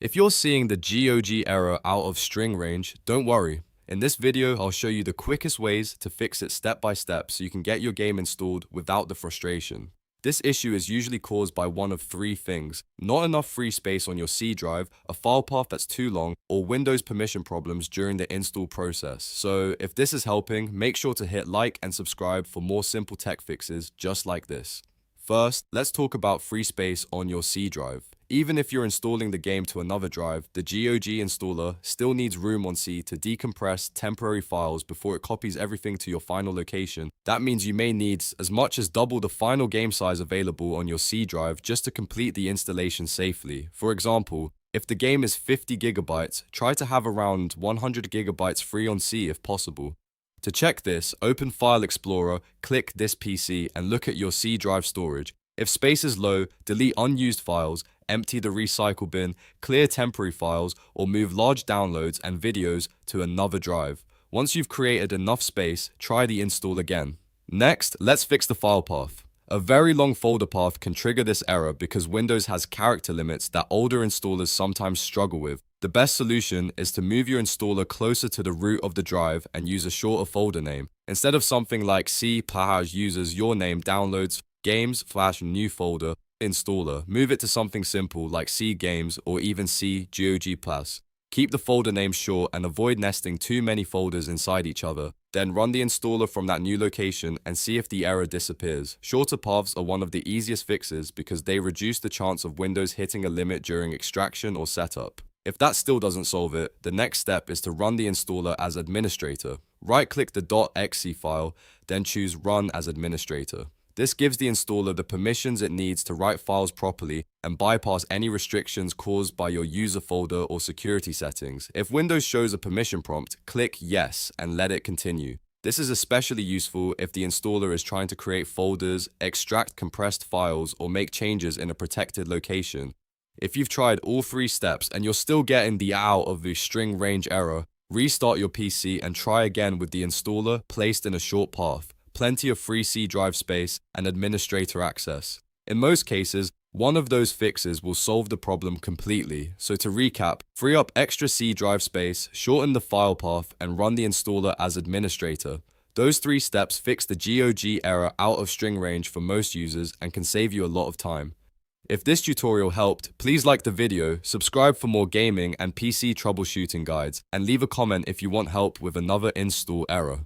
If you're seeing the GOG error out of string range, don't worry. In this video, I'll show you the quickest ways to fix it step by step so you can get your game installed without the frustration. This issue is usually caused by one of three things: not enough free space on your C drive, a file path that's too long, or Windows permission problems during the install process. So if this is helping, make sure to hit like and subscribe for more simple tech fixes just like this. First, let's talk about free space on your C drive. Even if you're installing the game to another drive, the GOG installer still needs room on C to decompress temporary files before it copies everything to your final location. That means you may need as much as double the final game size available on your C drive just to complete the installation safely. For example, if the game is 50 gigabytes, try to have around 100 gigabytes free on C if possible. To check this, open File Explorer, click this PC, and look at your C drive storage. If space is low, delete unused files, empty the recycle bin, clear temporary files, or move large downloads and videos to another drive. Once you've created enough space, try the install again. Next, let's fix the file path. A very long folder path can trigger this error because Windows has character limits that older installers sometimes struggle with. The best solution is to move your installer closer to the root of the drive and use a shorter folder name. Instead of something like C uses your name downloads games/new folder installer, move it to something simple like C games or even C GOG+. Keep the folder name short and avoid nesting too many folders inside each other. Then run the installer from that new location and see if the error disappears. Shorter paths are one of the easiest fixes because they reduce the chance of Windows hitting a limit during extraction or setup. If that still doesn't solve it, the next step is to run the installer as administrator. Right-click the .exe file, then choose Run as Administrator. This gives the installer the permissions it needs to write files properly and bypass any restrictions caused by your user folder or security settings. If Windows shows a permission prompt, click Yes and let it continue. This is especially useful if the installer is trying to create folders, extract compressed files, or make changes in a protected location. If you've tried all three steps and you're still getting the out of the string range error, restart your PC and try again with the installer placed in a short path, plenty of free C drive space, and administrator access. In most cases, one of those fixes will solve the problem completely. So to recap, free up extra C drive space, shorten the file path, and run the installer as administrator. Those three steps fix the GOG error out of string range for most users and can save you a lot of time. If this tutorial helped, please like the video, subscribe for more gaming and PC troubleshooting guides, and leave a comment if you want help with another install error.